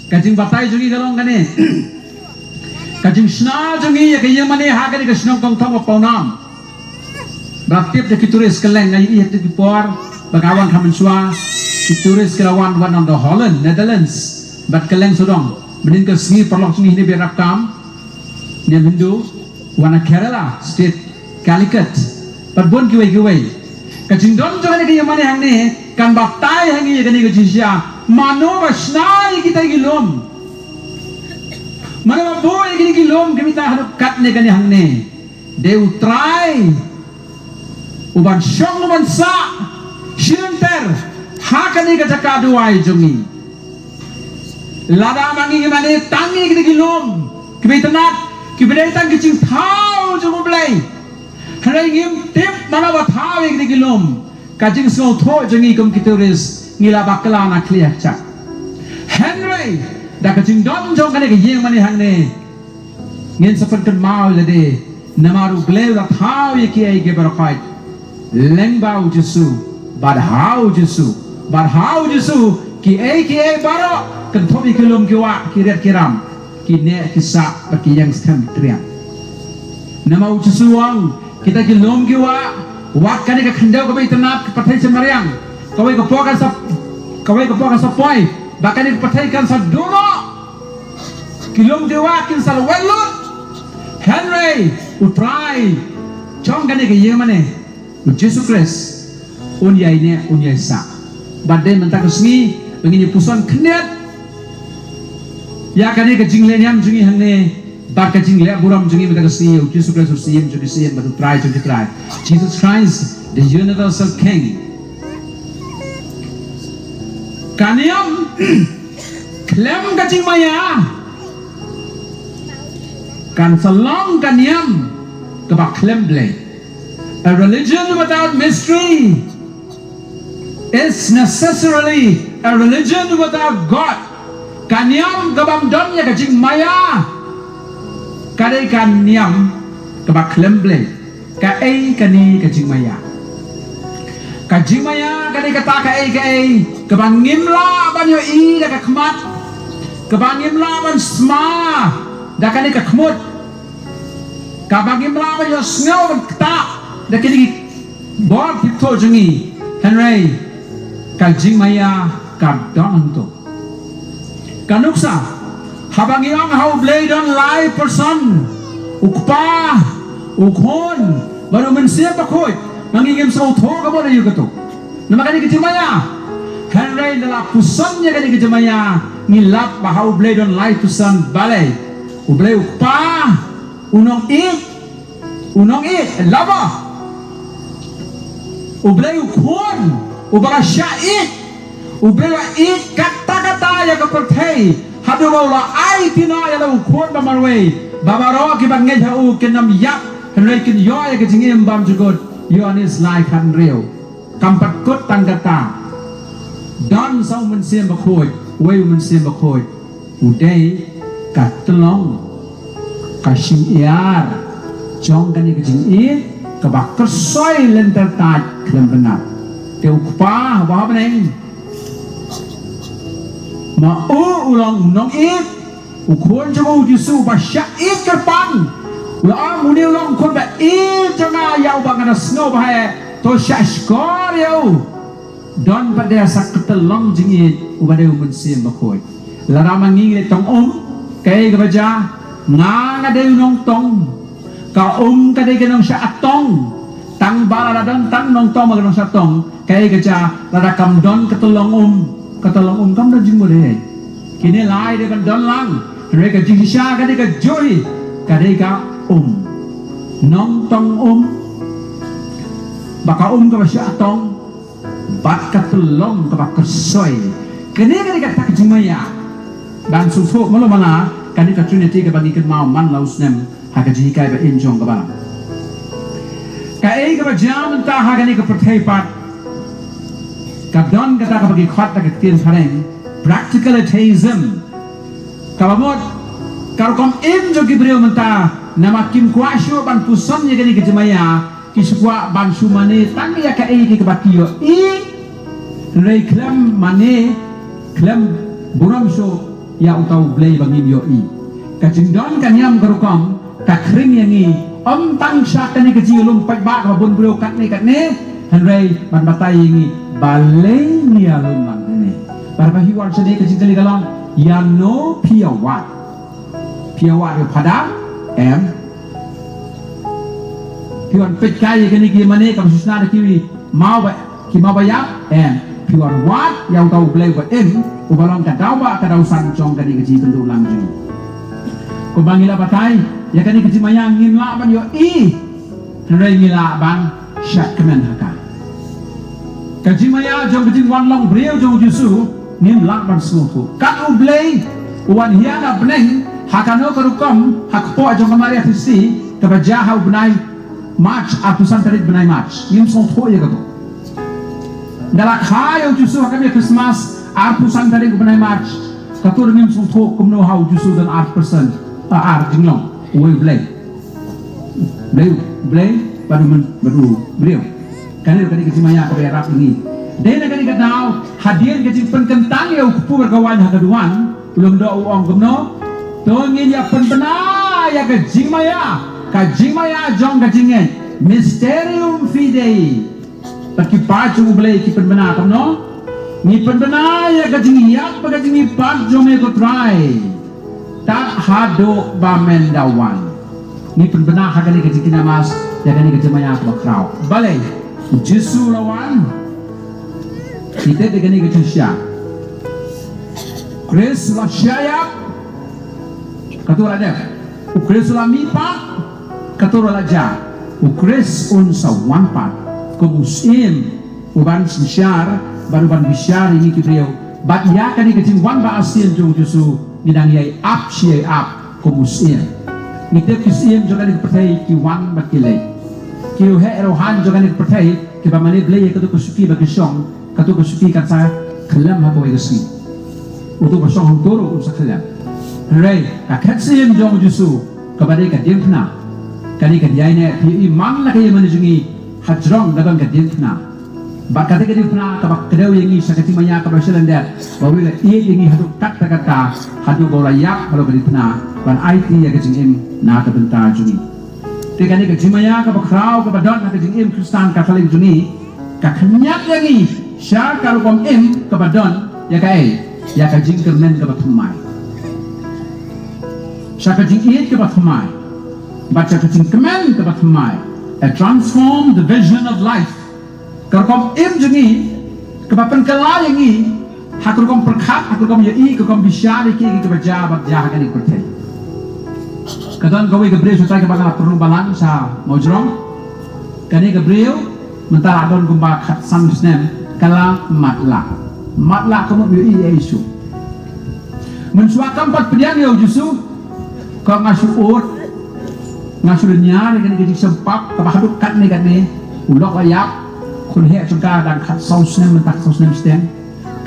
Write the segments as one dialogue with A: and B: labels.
A: kajing batai jungi galong kane kajing sna jungi ya kaya mane ha kane kasnong kong thong paunam ratip de kituris keleng ngai iya de por bagawan khamensua kituris kelawan one on the Holland Netherlands bat keleng sudong menin ke sini perlok sini ni berap kam ni Hindu wana Kerala state Calicut bat bon kiwai kajing don jone kaya mane hang ni kan batai hang iya kane kajisya mano basnai kita gilom mana boy gini gilom kami tak harus kat ne kani hang ne de utrai uban syong uban sa shilenter hakani ka jakaduai jungi lada mangi mane tangi gini gilom kami tenat kibedai tang kicing thau jungu blai harai ngim tip mana ba thau gini gilom kajing so tho jungi kum kituris ngila bakala na clear cak Henry da kajing don jong kane ke yeng mani hang ne ngin sapan mau le de namaru gleu la thau ye ki ai ge barakai leng bau jesu bad hau jesu ki ai baro kan thobi kilom ki wa ki ret kiram ki ne ki sa ki yang stam triang namau jesu wang kita kilom ki wa kane ka khandau ka bai tanap ka pathai semariang kawai kepokan sa poi bahkan dipataikan sa duno kilom diwakin sa welut Henry utrai chong gane ke yemane Jesus Christ unyai ne unyai sa badai mentak sni ngini puson knet ya kane ke jingle nyam jungi hangne bak ke jingle buram jungi mentak sni Jesus Christ usim jungi sim batu try Jesus Christ the universal king kaniam klem kacing maya kan salong kaniam kebak klem blay a religion without mystery is necessarily a religion without God kaniam kebam don ya kacing maya kadai kaniam kebak klem blay ka ai kani kacing maya kajing maya kani kata kai kebangim la ban yo I da kakmat kebangim la ban sma da kani kakmut kebangim la ban yo snel ban kta da kani bor pito jungi Henry kajing maya kadon to kanuksa habangiang how blade on live person ukpa ukhon baru mensiap bakoi mangingim sa utho ka mo na yung gato na makani kajimaya Henry nala pusannya kani kajimaya ngilap bahaw blade on light pusan balay ublay upa unong it lava ublay ukhon ubara syait ublay it kata-kata ya kapatay hadu wala ay tinaya la ukhon bamarway babaro kibang ngay hau kinam yap Henry kin yoy kajingim bam jugod Yohanes lai kan real kampat kot tanggata dan sau mensiam bakoi wei mensiam bakoi udai katlong kasim iar jong kani kajing I kabak kersoi lenter taj klem benar teu kpa bah beneng ma ulang nong it ukon jemu jisu basya it kerpang la munil long kon ba I janga yau bangana snow ba to shashkor yau don pada saketelong jingit ubade umensim bakoi la ramangi le tong kai gaja nga ngade nong tong ka kade ganong sya atong tang bala dan tang nong tong maganong sya tong kai gaja la kam don ketolong kam da jing bode kini lai de kan don lang reka jigisha kade ka joy kade ka nong tong baka ka basya atong bat katulong ka bakersoy kani kata kajimaya dan susu malu mana kani opportunity ka bagikan mau man lausnem hakaji kai ba injong ka ba kai ka bajam ta hakani ka perthaipat kadon kata ka bagi khat ka tin thareng practical atheism kabamot karokom im jo gibril menta nama kim kwasyo ban pusan ya gani kejemaya kisukwa ban sumane tang ya ka ki kebakiyo I rei klem mane klem buram so ya utau blay bangin yo i kajindon kanyam karukom kakring yang i tang syak kani kajilum pagba kabun bro katne hanrei man batai yang i balay ni alum man ni barba hiwar sede kajingkali galong ya no piawat yo pada piwan petkai kani ki mane kam susna ki mau bayap piwan wat yang tahu blay ba ubalong kadawa kadausan cong kani kaji bendu langju ko bangila batai ya kani kaji mayang ngimla ban yo i hanrei ngila ban syak kemen haka kaji maya jong kaji wan long breu jong jusu ngimla ban suku kat blay wan hiana beneng hakano karukom hakpo jong kamari afisi kabaja hau benai march atusan tarik benai march ngim song tho ya gato dalak hayo jusu hakami Christmas atusan tarik benai march katur ngim song tho kumno hau jusu dan 8% jinglong we blay baru beliau kan kani kejimaya ko rap ini dena kani kadau hadir kejim penkentang ya kupu berkawan hagaduan ulung do uang kumno tongin ya penbena ya kajimaya jong kajingen mysterium fidei taki pacu blay ki penbena kumno ni penbena ya kajingiyak pagajingi pat jome ko try tak hado bamendawan ni penbena hagani kajikina mas ya kani kajimaya ko kraw balai Jesu lawan kita begini kejusya Chris la syayap katura ada Chris la mipa katura la ja Chris unsa wanpat kumusim uban syar baru ban bisyar ini kibriyo bat ya kani kejim wan ba asin jong Jesu bidang yai up syai up kumusim nite kisim jong kani pertai ki wan bat kilai kiu he rohan jong kani pertai ki ba mani blay katu kusuki ba kisong katu kusuki kan sa kelam ha ko egasi untuk bersong turu usah kelam rei ka khatsim jong Jesu kabade ka dimna kani ka diaine pi iman la kay manjungi hajrong dagang ka dimna ba kate ka dimna ka ba kedaw yangi sakati manya ka baselanda bawila ie yangi hadu kat kata hadu bola yak halo dimna ban IT ya ka jingim na ka benta jungi te kani ka jimaya ka ba kraw ka ba don ka jingim kristan katolik jungi ka khanyak yangi syar ka rukom ka ba don ya kai ya ka jing kernen ka ba thumai syaka jing iet ka ba thumai baca ka jing kemen ka ba thumai a transform the vision of life ka rukom jungi ka ba penkala yangi hak rukom perkhat hak rukom yai ka rukom bisyari ki ka ba jabat jaha kani kurte kadang gawe Gabriel sutai ka bangala perlu balang sa mojrong kani Gabriel mentara adon gumba khat sam snem kala matla kamu yai Yesu mensuakan pat pediang ya Yesu ka ngasuut ngasunya kani kiji sempap ka bahaduk kat ni ulok layak kun he suka dan khat sam snem mentak sam snem stem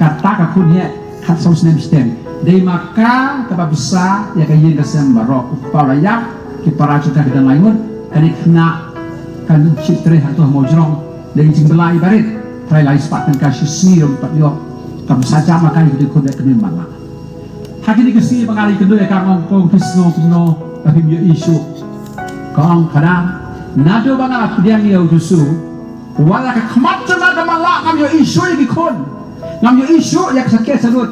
A: kata ka kun he khat sam snem stem dei maka ka besar ya kayen ka sem barok pa layak ki para suka dan lainun kani kena kan citre hatu mojrong dari jinglai barit trai lai sepatan kasih sirum pat yo kam saja makan itu kode kenin mala hakini kesi pengali kendo ya kang kong kisno kuno tapi yo isu kong kada nado bangala kudiang yo jusu wala ka khamat na kamala kam yo isu iki kon ngam yo isu ya sakit sanut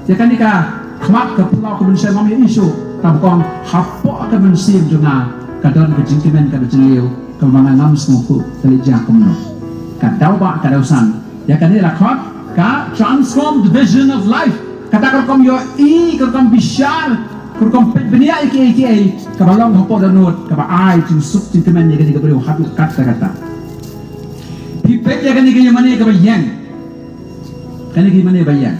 A: ya kan ika khamat ka pulau ka bensa ngam yo isu kam kong hapo ka bensim junga kadon ka jingkimen ka bejeliu ka mangangam smuku tali jakumno kadau ba kadausan ya kan ila khot ka transform the vision of life kata kom yo kom bisyar kom benia iki ka balong hopo danut ka ba ai tin suk tin temen ni ka beri hatu kata pipet ya kan ni mane ka bayan kan ni mane bayan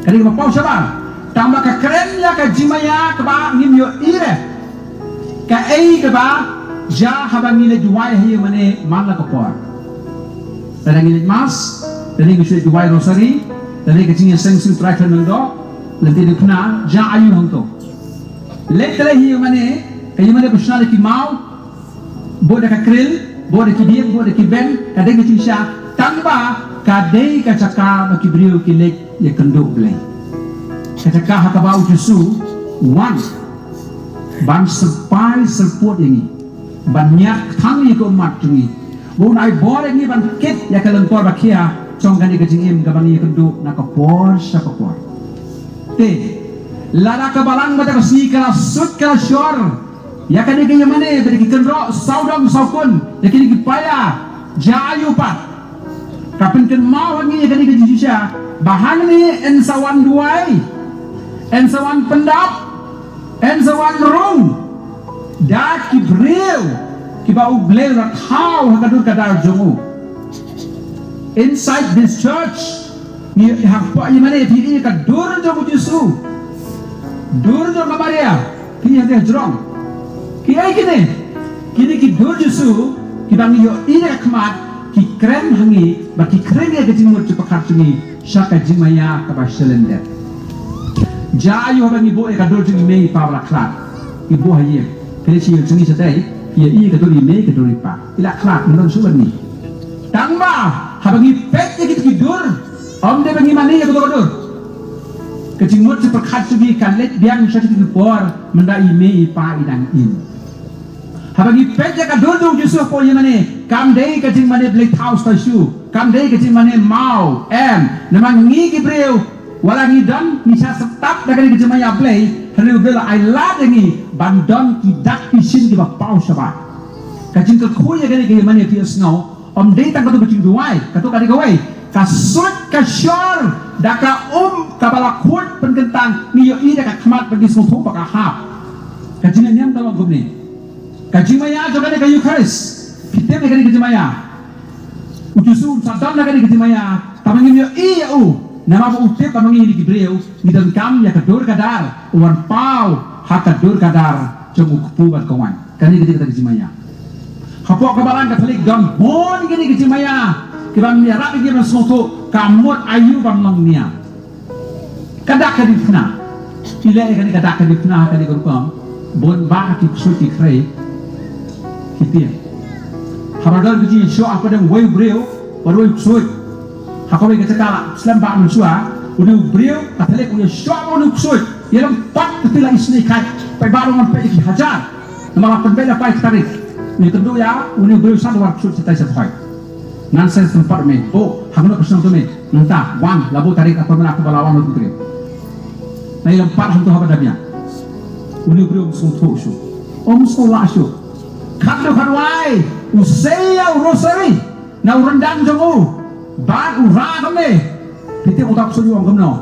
A: kan ni pau saba tambah ka keren ya ka jimaya ka ba ngim yo ire ka ka ba ja habangile juwai hi mane mala ka por Tadangin mas, tadi kita jual rosari, tadi kita sengsi terakhir nando, nanti dikena jauh honto. Lepas ini kayu mana personal ki mau, boleh kakril, boleh kibiak, boleh kiben, kadang kita sya tanpa kadai kacaka bagi beliau ki lek ya kenduk belai. ketika hakabau Yesus one ban sepai serput ini banyak tangi ke umat ini bunai boleh ini ban kit ya kelengkor bakia cong kani kejingim kabangi keduk nak kapor syakapor te lara kabalang bata kasni kala sut kala syur ya kani kaya mane beri kendro saudang saukun ya kini kipaya jayu pat kapin ken mau ngi ya kani kejisya bahan ni ensawan duai ensawan pendap ensawan rung dak kibril kibau bleu rat hau hakadur kadar jongu inside this church ni hakpa imane pili ka dur jongu Yesu dur jongu Maria ki hade jrong ki ai kini ki dur Yesu ki bangi yo ine khmat ki kren hangi ba ki kren ya gejimur chupakar chungi shaka jimaya ka ba selender jayu bangi bo e ka dur jongu mei pa bla klat ibu haye kini si chungi sadai ya i ka dur mei ka dur pa ila klat non su bani tangba habangi pet ya gitu dur om de bangi mani ya dur kejimut seperkat sugi kalet biang syati por menda ime pa idang im habangi pet ya dur Yusuf po yemane kam dei kejing mane black house ta shu kam dei kejing mane mau namang ngi gibreu wala ngi dan misa setap daga kejing maya play hanu bela I love ngi bandon ki dak pisin di ba pau sabat kejing ke kuya gani ke mane pias ngau om dei tang katu bicing duai katu kadi gawai kasut kasyar daka kabala kut penkentang niyo ida ka khmat bagi semua baka hap kajingan yang dalam gumni kajimaya jogane kayu kharis kita me kadi kajimaya ujusu sadam na kadi kajimaya tamangi niyo iya nama bu utip tamangi di gibreu ni dan kam ya kadur kadar uwan pau hakadur kadar jomu kupuban kawan kani kadi kajimaya kapok kabalan Katolik dan bon gini kecimaya kibang niara gini sesuatu kamut ayu bang mangnia kadak kadifna ile kani kadak kadifna kani kurupam bon ba ki suti krai kitia haradal biji show apa deng way breu baru suit hakobe ketekala Islam ba mensua udah breu Katolik udah show udah suit yelam pat ketila isni kai pai balongan pai ki hajar nama pembela pai tarik ni kedua ya uni beri satu waktu setai setai nonsense tempat me hangno kesang tu me nanta wan labu tarik apa mana aku balawan itu tu na ilang pat hantu haba dabnya uni beri sung tu su sung la su kado kadwai usaya rosary na urandang jongu ban ura kame piti utak suju ang kamno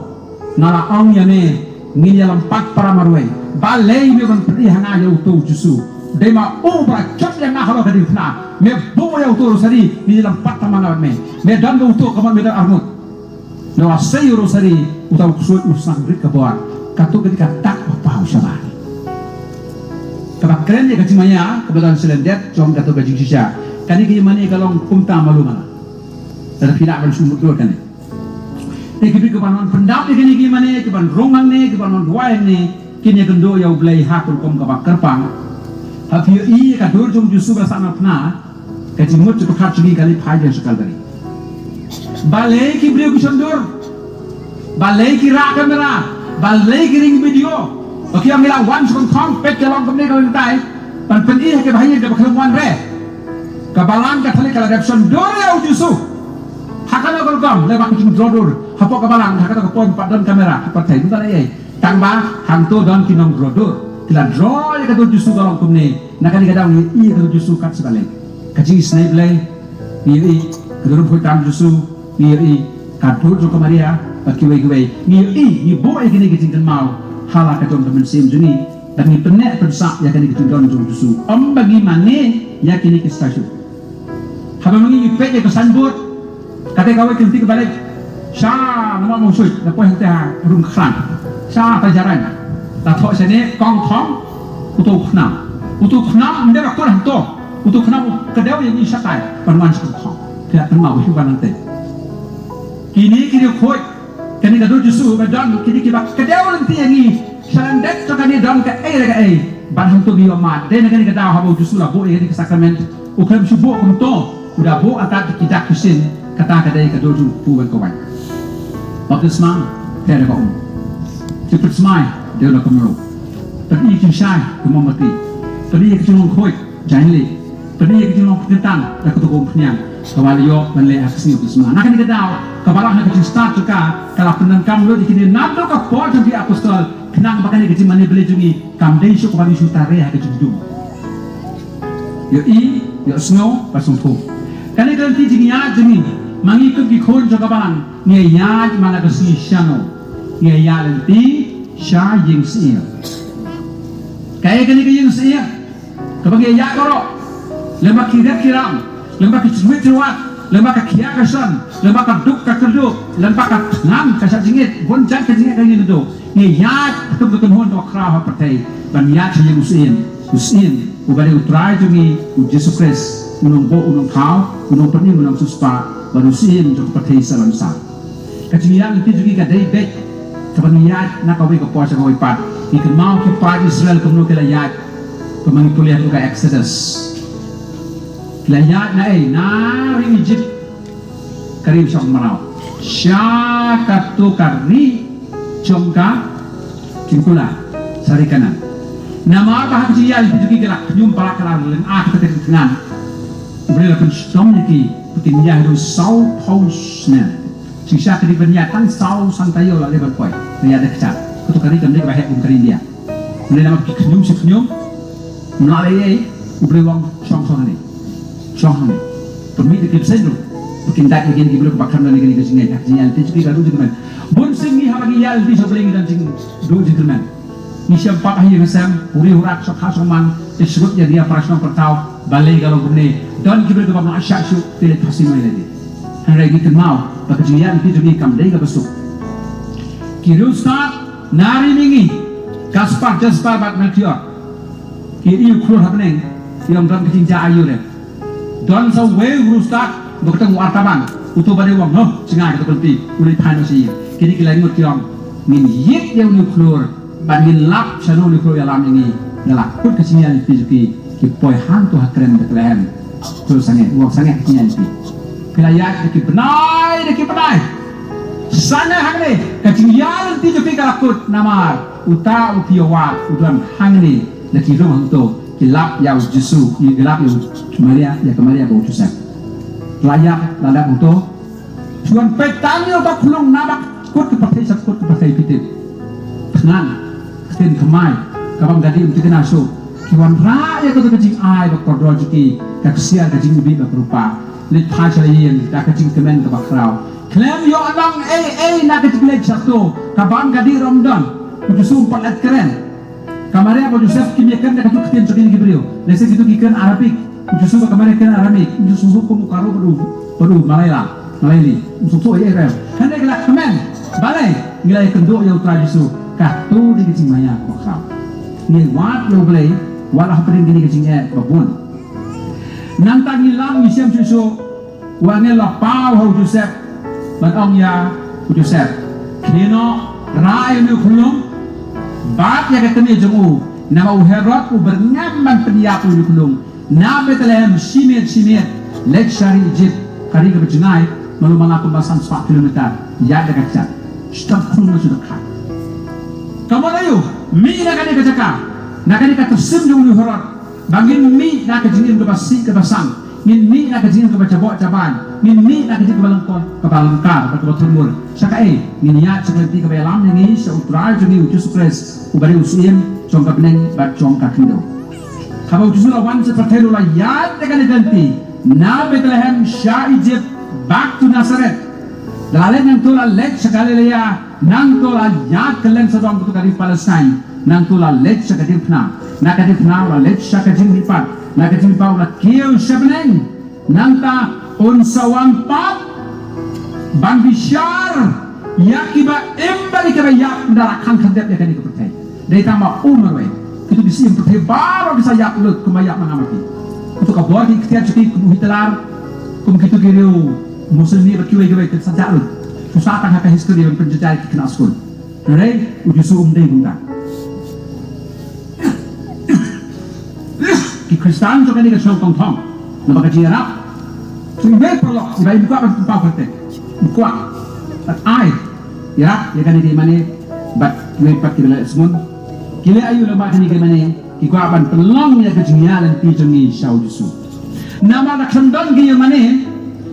A: nala ang yane nginya lampat para marway balay me ban pedi hanga yo tu jusu dema ubra chot yang ngahalo kadifna me bo ya utur sari ni dalam patah mangat me dan do utur kaman me armut no asay rosari utaw kusuit usang rit kabuat katu ketika tak apa usah kabak keren ya kacimanya kebetulan selendet jom katu gajing sisa kani ki mani kalong kumta malu mana dan tidak akan sumut dua kani iki kebanon pendap kini ki mani keban rongang ne kebanon dua ne kini kendo ya ublai hakul kom kabak kerpang hafi i ka dur jong Yesus bersama pna kajimut tu khat chigi kali phai sekal dari balai ki beliau kusundur balai ki ra kamera balai ki ring video oke amila wan sung thong pet kelong kamne kali tai pan pen i ke bhai ke bakhlam wan re ka balang ka thale kala repson dur ya Yesus hakana kol kam le bak jing drodur hapo ka balang hakata ko pon padon kamera pat thai ta ai tangba hantu don kinong drodur kila draw ya kado Yesus dalam kumne nakani kadang i kado Yesus kat sebalik kaji snai blai ni kado photam Yesus ni kado jo Maria pakiwai ni boy gini kecing mau hala kadon temen sim juni dan ni penek persak ya kani kecing don Yesus bagi mane ya kini ke stasiun haba mangi pe ke sanbut kate kawai kenti ke balik sha nama musuh na po henta rum khan sha tajaran tak tahu sini kong thong utuk khnam mende raktor hanto utuk khnam kedau yang ni satai panwan thong tidak terima hiburan nanti kini khoi kini kado Yesus badan kini kita kedau nanti yang ni salandet so kani dam ka ban hanto biwa mat den kani kedau habo Yesus lah bo ini ke sakramen ukram subo kumto udah bo atat kita kisin kata kadai kado ju puan kawan baptisma tere ko cepat semai dia nak kemau. Tadi kita syai kemau mati. Tadi kita cuma khoi jangan le. Tadi kita cuma kentang dah ketukung penyang. Kawalio menle aksi itu semua. Nak ni kedau. Kabalang nak kita start juga. Kalau penangkam lo dikini nado ka pol jadi apostol. Kenang bakal kita mana boleh jungi. Kamdei syuk kami sutare hak kita jumpa. Yo i yo snow pasung tu. Kali ganti jingia jengi. Mangikut ki khon jo kabalang. Ngai ya mana kasi syano. Ngai ya lenti sya ying sia. Kaya kani ying sia. Kapag ya karo. Lembak kiram. Lembak kicumit ruat, lembak kia kasan, lembak duk kakerduk, lembak ngam kasat jingit, bonjang kajingit kagin itu. Ni yat betul hon dok kerah partai, ban yat yang usin, ubari utrai jungi, Yesus Kristus, unong thau, unong perni, unong suspa, baru usin jok partai salam sa. Kajingian itu jungi kadai bet, kapan yat nak kawai kepuasa kawai pat, ikan mau kepada Israel kemudian kela yat, kemangipulian uga Exodus. Layat na nari Egypt karim syong marau syaka tu kari jongka kingkula sari kanan nama apa hak jiyal itu gelak nyum para kalang len ak ketengan boleh lakukan syom niki putin yahdu sau pausnya sisa kedi berniatan sau santayo la lebat koi ya ada kecat kutu kari kamde bahek kari dia boleh nama senyum melalui boleh wang syong ni Sohne, permit kita sendiri. Mungkin tak ingin kita bakar dan ingin kita singgah. Jangan terjadi gaduh dengan. Bun singi hagi yal di sebelah dan sing do dengan. Ni siapa ahli nasam, uri urat sok hasoman, disebut jadi dia prasno pertau, balai kalau bune. Dan kita juga nak asyak su pilih pasim lagi. Hari kita mau, pekerjaan itu jadi kamdei ke besok. Kira start nari mingi, kaspar jasper bat melchior. Kira iu keluar happening, yang dalam kecinta ayu deh. Dan sa way rustak bertemu artaban utuh pada wang noh singa kita penting ulit pan masih kini kita ingat tiang min yet yang nuklur banding lap channel nuklur alam ini ngelak pun kesinian fizuki kipoi hantu hakren deklen terus sangat uang sangat kesinian fi kelayat deki benai sana hangne kecinian fizuki kalakut namar uta ukiawat udan hangne deki rumah untuk kilap yang Yesus, kilap yang Maria, ya Maria bau Joseph. Layak lada untuk tuan petanya tak kulung nabak kut ke partai pitip. Ngan, ketin kemai, kabang gadi untuk kena so. Kiwan raya kau kecing ai bak kordol jiki, kaksian kecing ubi bak rupa. Lit pasalayin, tak kecing kemen ke bakrau. Klem yo abang nak kecing lek satu, kabang gadi Ramadan, untuk sumpah let keren. Kamaria Abu Joseph kimiakan dekat ketian segini Gibril. Lesek itu kikan Arabik. Justru kamaria kan Arabik. Justru hukum karo baru Malayli. Justru ayah rem. Hendak gelak kemen. Balai nilai kenduk yang utara justru. Katu di kecing maya bakal. Ni wat lo boleh. Walah pering gini kecingnya babun. Nantang hilang misiam susu. Wangi lapau Abu Joseph. Batong ya Abu Joseph. Kino rai ni kulung. Bat yang ketemu jemu nama Herod bernyaman peniapu di kulung nama Bethlehem simit lek syari Egypt kari ke berjenai malu mengaku basan 4 kilometer ya dekat cat stop kulung sudah kah kamu layu mi nak ada kata sim jemu Herod bangin mi nak kejengin ke basang min mi nak kejengin ke baca caban min mi nak kejengin ke balangkar ke batumur sakai min ya seperti ke balam ini seutrai jadi Yesus Kristus ubari usim jongka beneng bat jongka kindo kalau Yesus lawan seperti itu lah ya dengan ganti na Bethlehem Syah Egypt back to Nazareth lalu nang tola lek sekali leya nang tola ya kelen sedang betul dari Palestine nang tola lek sekali pna nak kadi pna la lek sekali lipat nak kadi lipat la kieu sebeneng nang ta unsawang pat bang bisyar yakiba embali keba yak ndara kang kadep ya kani kepercaya dari tambah umur we itu bisa yang percaya baru bisa yak lut kemayak mengamati untuk kabuat di ketiak cuti kumuhitelar kumuhitu kiriu muslimi berkiwai kiwai kesajak lut susah tak haka history yang penjajah kena skul dari ujusu umdai bunda ki Kristen juga ni kesong tong tong nama kajian Sumber perlok, ibai buka apa tempat kerja, buka, tak air, ya kan di mana bat lepat kita semua kila ayu lemah ni ke mana kita akan pelong ya kejengalan pijengi syau Yesus nama nak kendon ke mana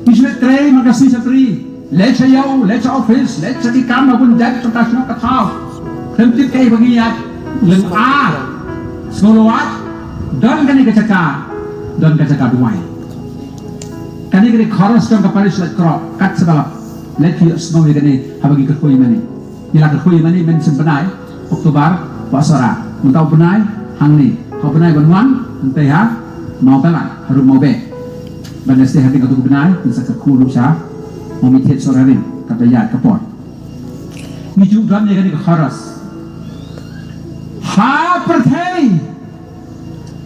A: Ismet tray makasih sapri lecha yau lecha office lecha di kamar pun jadi kertas nak tahu tentu kay bagiat leng a sekolawat don kani kecaka duai kani kini khoros don kaparis let krok kat sebalap let hiu snow kani habagi kerkoi mani nila kerkoi mani men sempenai Oktober pasara mentau benai hang ni kau benai banwan entai ha mau pelan harum mau be banda sih hati kau benai bisa kerku lusa mau mitet sorarin kata ya kapot ni juga ni kani khoros ha perthei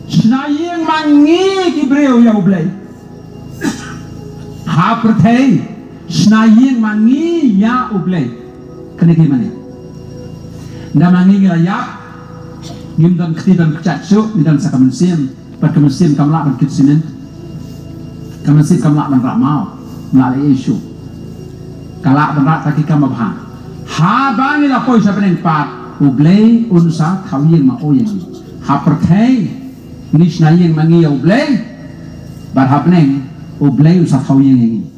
A: Senayang mangi kibreu ya ublay ha perthei senayang mangi ya ublay kene gimana nda mangi ngelayak ngimdan ketidan kecatsu nidan sakamansim perkemusim kamla ban kitsinen kamansim kamla ban ramau melalui isu kalak ban rak taki kamabha ha bangi la poi sabeneng pat ublay unsa thawiyeng ma oyeng ha perthei ni senayang mangi ublay bar hapneng ublay usah thawiyeng